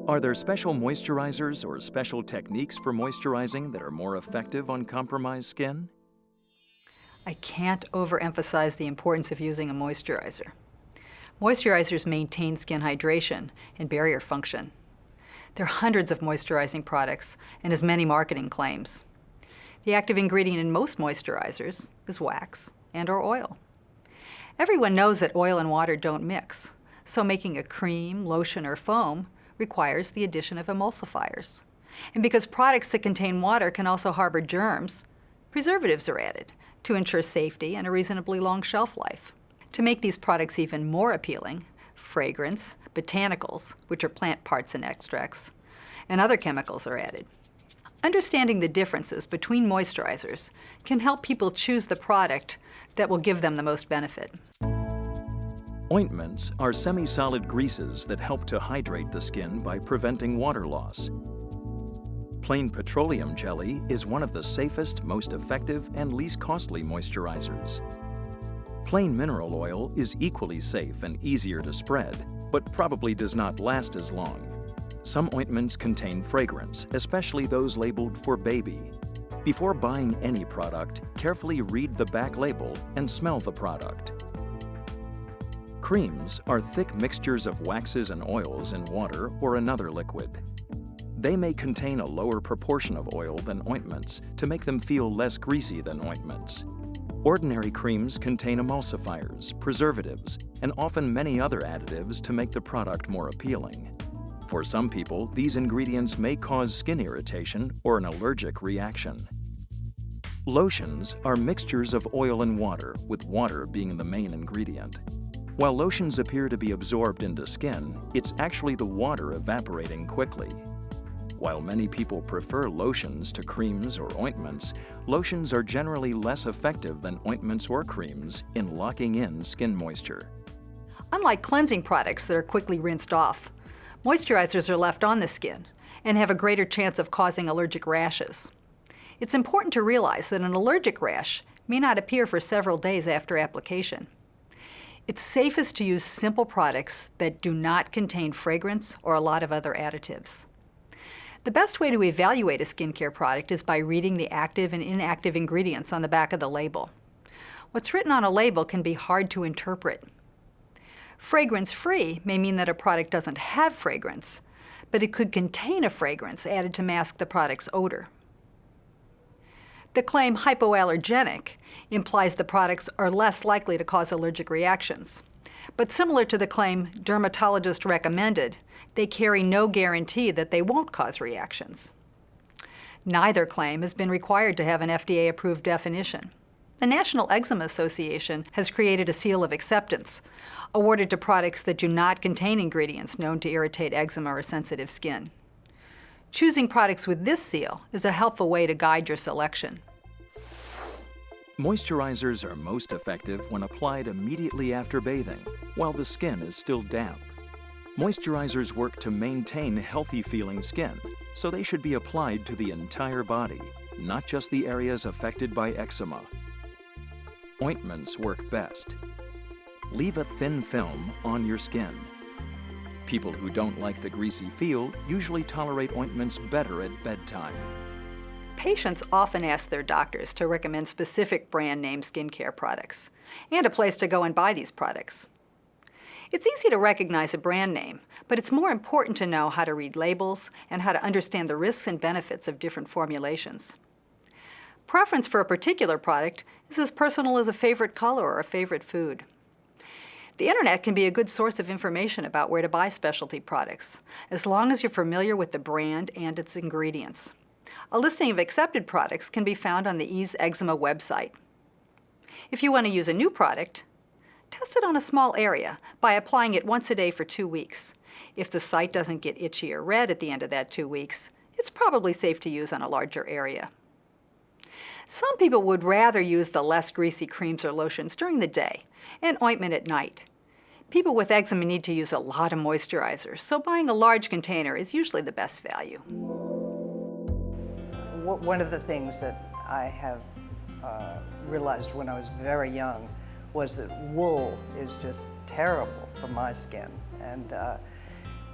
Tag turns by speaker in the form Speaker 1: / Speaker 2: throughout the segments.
Speaker 1: Are there special moisturizers or special techniques for moisturizing that are more effective on compromised skin?
Speaker 2: I can't overemphasize the importance of using a moisturizer. Moisturizers maintain skin hydration and barrier function. There are hundreds of moisturizing products and as many marketing claims. The active ingredient in most moisturizers is wax and/or oil. Everyone knows that oil and water don't mix, so making a cream, lotion, or foam requires the addition of emulsifiers. And because products that contain water can also harbor germs, preservatives are added to ensure safety and a reasonably long shelf life. To make these products even more appealing, fragrance, botanicals, which are plant parts and extracts, and other chemicals are added. Understanding the differences between moisturizers can help people choose the product that will give them the most benefit.
Speaker 1: Ointments are semi-solid greases that help to hydrate the skin by preventing water loss. Plain petroleum jelly is one of the safest, most effective, and least costly moisturizers. Plain mineral oil is equally safe and easier to spread, but probably does not last as long. Some ointments contain fragrance, especially those labeled for baby. Before buying any product, carefully read the back label and smell the product. Creams are thick mixtures of waxes and oils in water or another liquid. They may contain a lower proportion of oil than ointments to make them feel less greasy than ointments. Ordinary creams contain emulsifiers, preservatives, and often many other additives to make the product more appealing. For some people, these ingredients may cause skin irritation or an allergic reaction. Lotions are mixtures of oil and water, with water being the main ingredient. While lotions appear to be absorbed into skin, it's actually the water evaporating quickly. While many people prefer lotions to creams or ointments, lotions are generally less effective than ointments or creams in locking in skin moisture.
Speaker 2: Unlike cleansing products that are quickly rinsed off, moisturizers are left on the skin and have a greater chance of causing allergic rashes. It's important to realize that an allergic rash may not appear for several days after application. It's safest to use simple products that do not contain fragrance or a lot of other additives. The best way to evaluate a skincare product is by reading the active and inactive ingredients on the back of the label. What's written on a label can be hard to interpret. Fragrance-free may mean that a product doesn't have fragrance, but it could contain a fragrance added to mask the product's odor. The claim hypoallergenic implies the products are less likely to cause allergic reactions. But similar to the claim dermatologist recommended, they carry no guarantee that they won't cause reactions. Neither claim has been required to have an FDA-approved definition. The National Eczema Association has created a seal of acceptance, awarded to products that do not contain ingredients known to irritate eczema or sensitive skin. Choosing products with this seal is a helpful way to guide your selection.
Speaker 1: Moisturizers are most effective when applied immediately after bathing, while the skin is still damp. Moisturizers work to maintain healthy-feeling skin, so they should be applied to the entire body, not just the areas affected by eczema. Ointments work best. Leave a thin film on your skin. People who don't like the greasy feel usually tolerate ointments better at bedtime.
Speaker 2: Patients often ask their doctors to recommend specific brand name skincare products and a place to go and buy these products. It's easy to recognize a brand name, but it's more important to know how to read labels and how to understand the risks and benefits of different formulations. Preference for a particular product is as personal as a favorite color or a favorite food. The internet can be a good source of information about where to buy specialty products, as long as you're familiar with the brand and its ingredients. A listing of accepted products can be found on the Ease Eczema website. If you want to use a new product, test it on a small area by applying it once a day for 2 weeks. If the site doesn't get itchy or red at the end of that 2 weeks, it's probably safe to use on a larger area. Some people would rather use the less greasy creams or lotions during the day and ointment at night. People with eczema need to use a lot of moisturizers, so buying a large container is usually the best value.
Speaker 3: One of the things that I have realized when I was very young was that wool is just terrible for my skin. And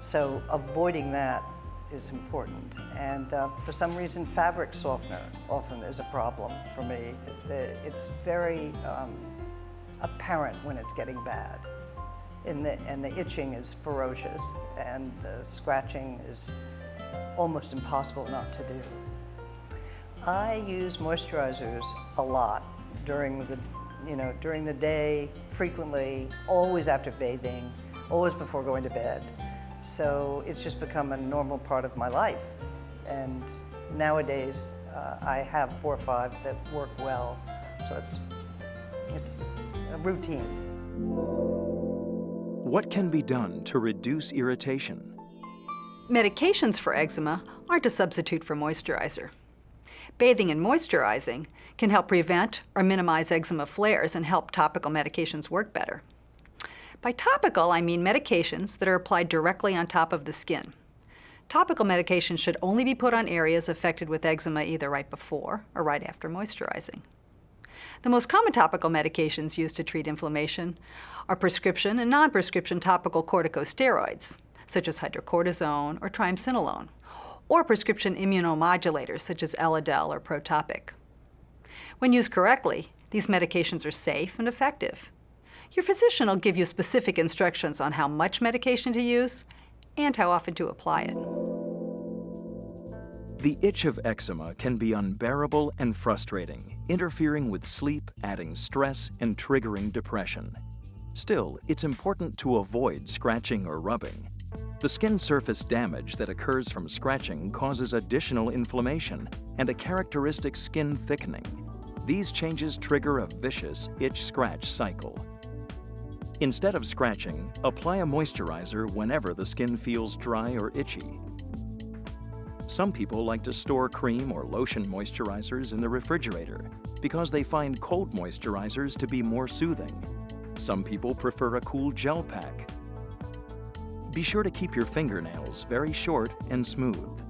Speaker 3: So avoiding that is important. And for some reason, fabric softener often is a problem for me. It's very apparent when it's getting bad. And the itching is ferocious, and the scratching is almost impossible not to do. I use moisturizers a lot during the day, frequently, always after bathing, always before going to bed. So it's just become a normal part of my life. And nowadays, I have 4 or 5 that work well, so it's a routine.
Speaker 1: What can be done to reduce irritation?
Speaker 2: Medications for eczema aren't a substitute for moisturizer. Bathing and moisturizing can help prevent or minimize eczema flares and help topical medications work better. By topical, I mean medications that are applied directly on top of the skin. Topical medications should only be put on areas affected with eczema either right before or right after moisturizing. The most common topical medications used to treat inflammation are prescription and non-prescription topical corticosteroids, such as hydrocortisone or triamcinolone, or prescription immunomodulators such as Elidel or Protopic. When used correctly, these medications are safe and effective. Your physician will give you specific instructions on how much medication to use and how often to apply it.
Speaker 1: The itch of eczema can be unbearable and frustrating, interfering with sleep, adding stress, and triggering depression. Still, it's important to avoid scratching or rubbing. The skin surface damage that occurs from scratching causes additional inflammation and a characteristic skin thickening. These changes trigger a vicious itch-scratch cycle. Instead of scratching, apply a moisturizer whenever the skin feels dry or itchy. Some people like to store cream or lotion moisturizers in the refrigerator because they find cold moisturizers to be more soothing. Some people prefer a cool gel pack. Be sure to keep your fingernails very short and smooth.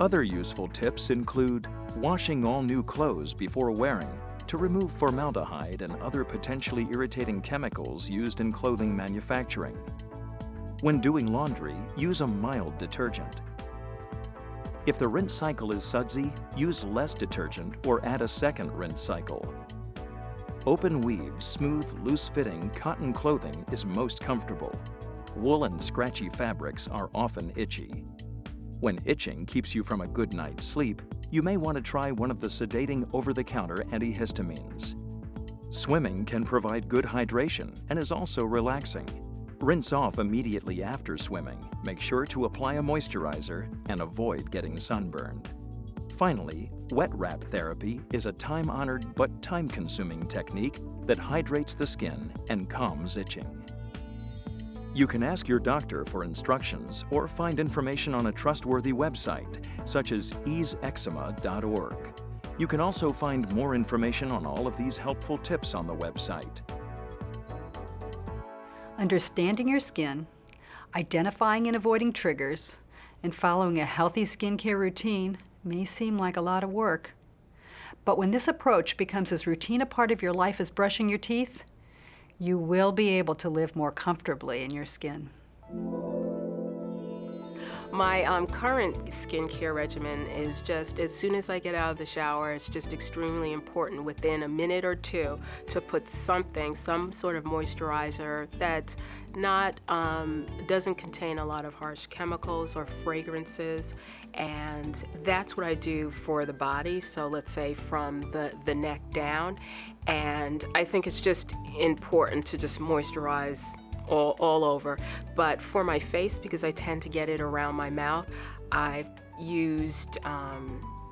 Speaker 1: Other useful tips include washing all new clothes before wearing to remove formaldehyde and other potentially irritating chemicals used in clothing manufacturing. When doing laundry, use a mild detergent. If the rinse cycle is sudsy, use less detergent or add a second rinse cycle. Open weave, smooth, loose-fitting cotton clothing is most comfortable. Wool and scratchy fabrics are often itchy. When itching keeps you from a good night's sleep, you may want to try one of the sedating over-the-counter antihistamines. Swimming can provide good hydration and is also relaxing. Rinse off immediately after swimming. Make sure to apply a moisturizer and avoid getting sunburned. Finally, wet wrap therapy is a time-honored but time-consuming technique that hydrates the skin and calms itching. You can ask your doctor for instructions or find information on a trustworthy website, such as easeeczema.org. You can also find more information on all of these helpful tips on the website.
Speaker 2: Understanding your skin, identifying and avoiding triggers, and following a healthy skincare routine may seem like a lot of work. But when this approach becomes as routine a part of your life as brushing your teeth, you will be able to live more comfortably in your skin.
Speaker 4: My current skincare regimen is just as soon as I get out of the shower, it's just extremely important within a minute or two to put some sort of moisturizer that's not, doesn't contain a lot of harsh chemicals or fragrances. And that's what I do for the body, so let's say from the neck down. And I think it's just important to just moisturize all over. But for my face, because I tend to get it around my mouth, I've used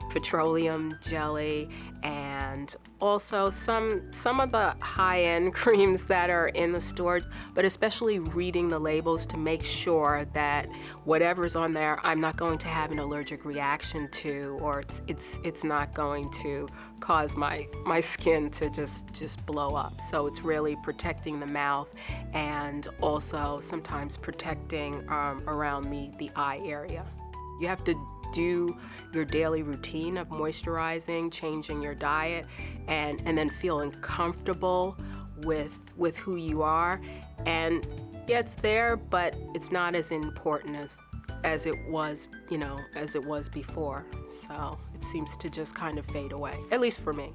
Speaker 4: petroleum jelly and also some of the high-end creams that are in the store, but especially reading the labels to make sure that whatever's on there I'm not going to have an allergic reaction to, or it's not going to cause my skin to just blow up. So it's really protecting the mouth and also sometimes protecting around the eye area. You have to do your daily routine of moisturizing, changing your diet, and then feeling comfortable with who you are. And Yeah, it's there, but it's not as important as it was, as it was before. So it seems to just kind of fade away, at least for me.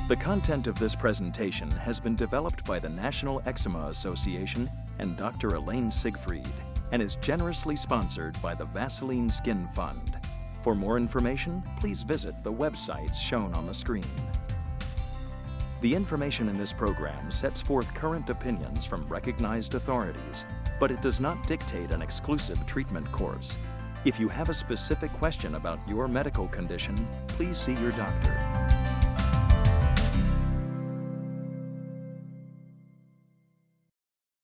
Speaker 1: The content of this presentation has been developed by the National Eczema Association and Dr. Elaine Siegfried, and is generously sponsored by the Vaseline Skin Fund. For more information, please visit the websites shown on the screen. The information in this program sets forth current opinions from recognized authorities, but it does not dictate an exclusive treatment course. If you have a specific question about your medical condition, please see your doctor.